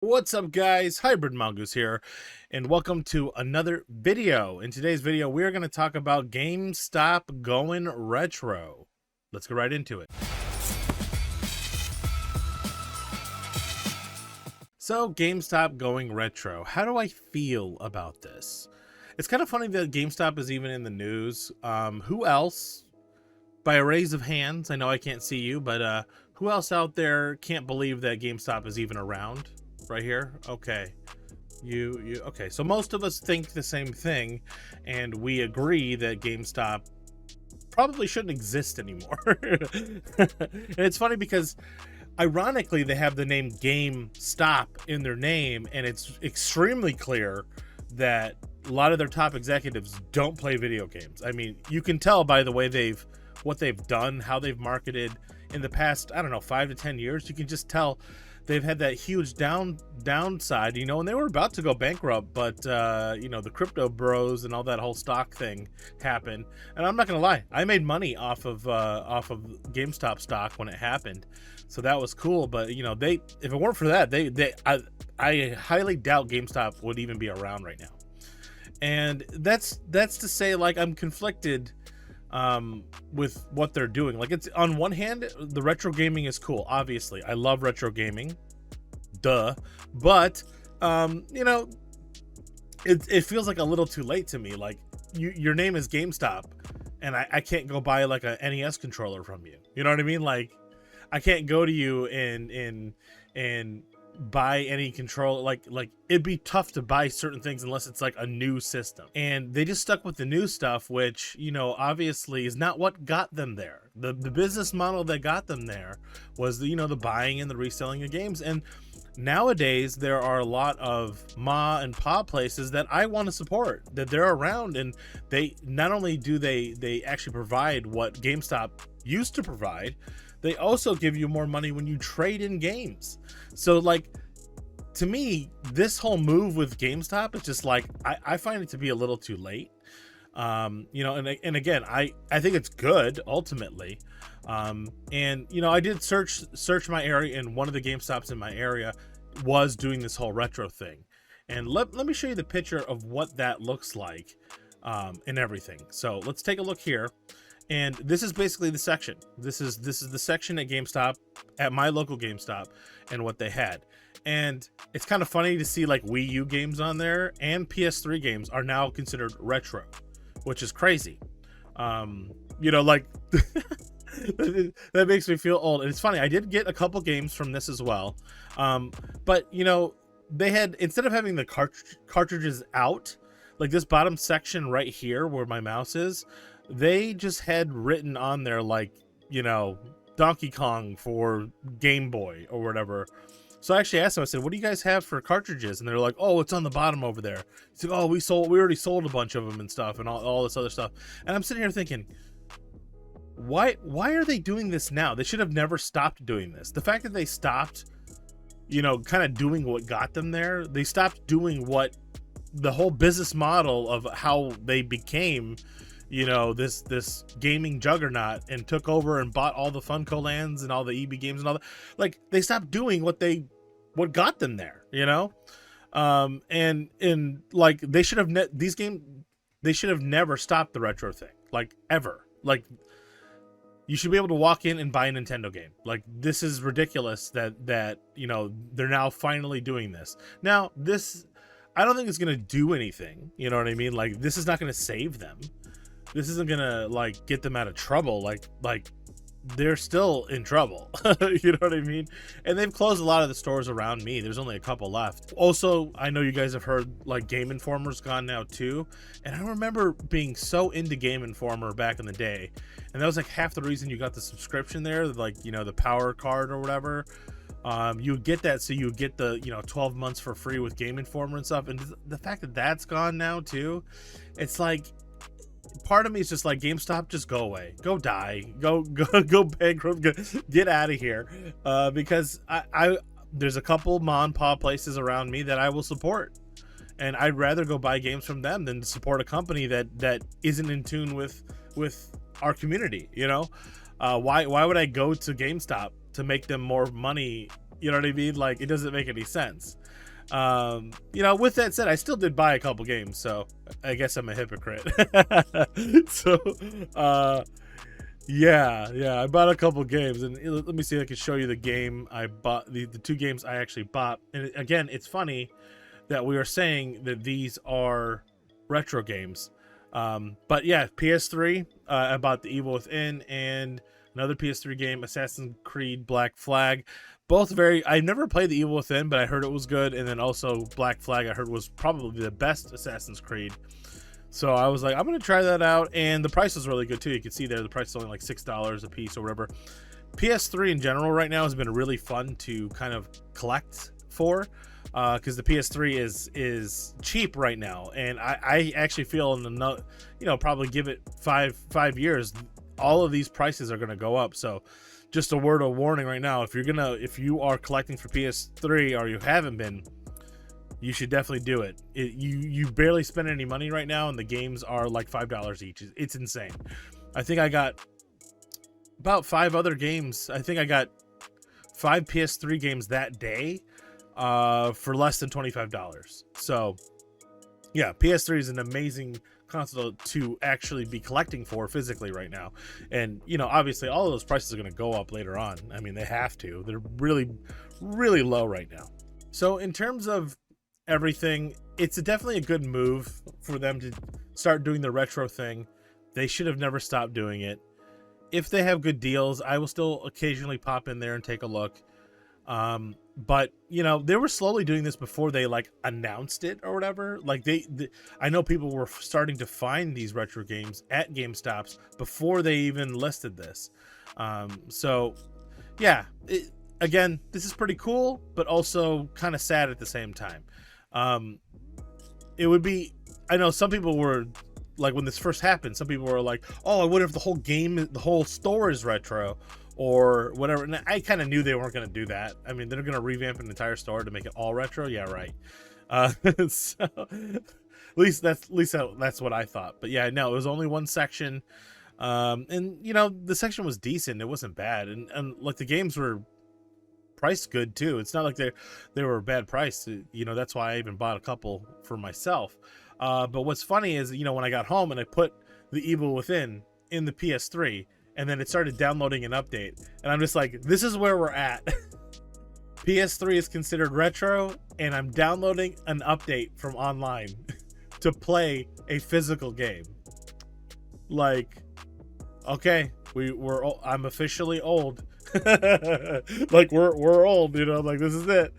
What's up, guys? Hybrid Mongoose here, and welcome to another video. In today's video, we're going to talk about GameStop going retro. Let's get right into it. So, GameStop going retro. How do I feel about this? It's kind of funny that GameStop is even in the news. Who else, by a raise of hands, I know I can't see you, but who else out there can't believe that GameStop is even around? Right here. Okay. You okay, so most of us think the same thing, and we agree that GameStop probably shouldn't exist anymore. And it's funny because ironically they have the name GameStop in their name, and it's extremely clear that a lot of their top executives don't play video games. I mean, you can tell by the way what they've done, how they've marketed in the past, I don't know, 5 to 10 years. You can just tell they've had that huge downside, you know, and they were about to go bankrupt, but you know, the crypto bros and all that whole stock thing happened. And I'm not gonna lie, I made money off of GameStop stock when it happened, so that was cool. But you know, if it weren't for that, I highly doubt GameStop would even be around right now. And that's to say, like, I'm conflicted with what they're doing. Like, it's on one hand, the retro gaming is cool. Obviously, I love retro gaming, duh. But you know, it feels like a little too late to me. Like, your name is GameStop, and I can't go buy like a NES controller from you. You know what I mean? Like, I can't go to you and buy any control. Like it'd be tough to buy certain things unless it's like a new system, and they just stuck with the new stuff, which, you know, obviously is not what got them there. The business model that got them there was the buying and the reselling of games. And nowadays there are a lot of ma and pa places that I want to support, that they're around, and they not only do they actually provide what GameStop used to provide, they also give you more money when you trade in games. So, like, to me, this whole move with GameStop is just like, I find it to be a little too late. You know, and again, I think it's good ultimately. And you know, I did search my area, and one of the GameStops in my area was doing this whole retro thing. And let me show you the picture of what that looks like, and everything. So let's take a look here. And this is basically the section. This is the section at GameStop, at my local GameStop, and what they had. And it's kind of funny to see like Wii U games on there, and PS3 games are now considered retro, which is crazy. You know, like that makes me feel old. And it's funny, I did get a couple games from this as well. But you know, they had, instead of having the cartridges out, like this bottom section right here where my mouse is, they just had written on there, like, you know, Donkey Kong for Game Boy or whatever. So I actually asked them, I said, what do you guys have for cartridges? And they're like, oh, it's on the bottom over there. It's like, oh, we already sold a bunch of them and stuff, and all this other stuff. And I'm sitting here thinking, why are they doing this now? They should have never stopped doing this. The fact that they stopped, you know, kind of doing what got them there, they stopped doing what the whole business model of how they became, you know, this gaming juggernaut, and took over and bought all the Funko Lands and all the EB games and all that. Like, they stopped doing what got them there, you know. And like, they should have they should have never stopped the retro thing, like, ever. Like, you should be able to walk in and buy a Nintendo game. Like, this is ridiculous that you know, they're now finally doing this. Now, this, I don't think it's gonna do anything, you know what I mean? Like, this is not gonna save them. This isn't gonna like get them out of trouble. Like they're still in trouble. You know what I mean? And they've closed a lot of the stores around me. There's only a couple left. Also, I know you guys have heard, like, Game Informer's gone now too. And I remember being so into Game Informer back in the day, and that was like half the reason you got the subscription there, like, you know, the power card or whatever. You would get that, so you would get the, you know, 12 months for free with Game Informer and stuff. And the fact that that's gone now too, it's like, part of me is just like, GameStop, just go away, go die, go bankrupt, get out of here. Because there's a couple mom and pop places around me that I will support, and I'd rather go buy games from them than support a company that isn't in tune with our community. You know, why would I go to GameStop to make them more money? You know what I mean? Like, it doesn't make any sense. You know, with that said, I still did buy a couple games, so I guess I'm a hypocrite. So, yeah, I bought a couple games, and let me see if I can show you the game I bought, the two games I actually bought. And again, it's funny that we are saying that these are retro games. But yeah, PS3, I bought The Evil Within and another PS3 game, Assassin's Creed Black Flag. Both very, I never played The Evil Within, but I heard it was good. And then also Black Flag, I heard was probably the best Assassin's Creed. So I was like, I'm going to try that out. And the price was really good too. You can see there, the price is only like $6 a piece or whatever. PS3 in general right now has been really fun to kind of collect for. Because the PS3 is cheap right now, and I actually feel in the, you know, probably give it five years, all of these prices are going to go up. So just a word of warning right now, if you are collecting for PS3 or you haven't been, you should definitely do it. You barely spend any money right now, and the games are like $5 each. It's insane. I think I got about 5 other games. I think I got 5 PS3 games that day for less than $25. So yeah, PS3 is an amazing console to actually be collecting for physically right now. And you know, obviously all of those prices are going to go up later on. I mean, they have to. They're really low right now. So in terms of everything, it's definitely a good move for them to start doing the retro thing. They should have never stopped doing it. If they have good deals, I will still occasionally pop in there and take a look. But you know, they were slowly doing this before they like announced it or whatever. Like I know people were starting to find these retro games at GameStops before they even listed this. So yeah, again, this is pretty cool, but also kind of sad at the same time. It would be, I know some people were like, when this first happened, some people were like, oh, I wonder if the whole store is retro or whatever. And I kind of knew they weren't going to do that. I mean, they're going to revamp an entire store to make it all retro. Yeah, right. So at least that's what I thought. But yeah, no, it was only one section. And you know, the section was decent. It wasn't bad. And like the games were priced good too. It's not like they were a bad price. You know, that's why I even bought a couple for myself. But what's funny is, you know, when I got home and I put The Evil Within in the PS3, and then it started downloading an update, and I'm just like, this is where we're at. PS3 is considered retro, and I'm downloading an update from online to play a physical game. Like, okay, I'm officially old. Like we're old, you know, like this is it.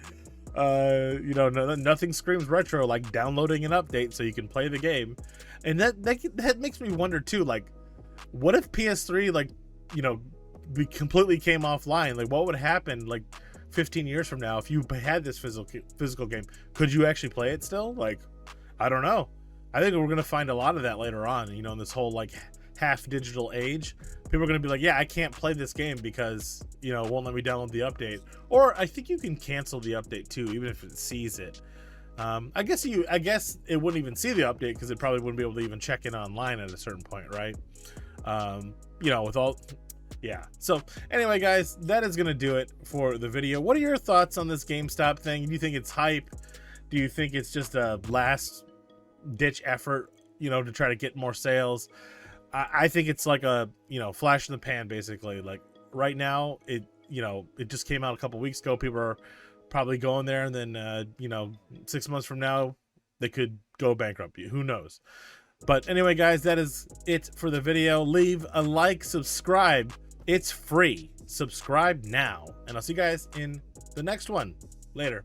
You know, nothing screams retro like downloading an update so you can play the game. And that makes me wonder too, like, what if PS3, like, you know, we completely came offline? Like, what would happen like 15 years from now if you had this physical game? Could you actually play it still? Like, I don't know. I think we're gonna find a lot of that later on, you know, in this whole like half digital age. People are going to be like, yeah, I can't play this game because, you know, it won't let me download the update. Or I think you can cancel the update too, even if it sees it. I guess it wouldn't even see the update because it probably wouldn't be able to even check in online at a certain point, right? You know, with all, yeah. So anyway, guys, that is going to do it for the video. What are your thoughts on this GameStop thing? Do you think it's hype? Do you think it's just a last ditch effort, you know, to try to get more sales? I think it's like a, you know, flash in the pan, basically. Like right now, it just came out a couple weeks ago. People are probably going there, and then, you know, 6 months from now, they could go bankrupt. Who knows? But anyway, guys, that is it for the video. Leave a like, subscribe. It's free. Subscribe now. And I'll see you guys in the next one. Later.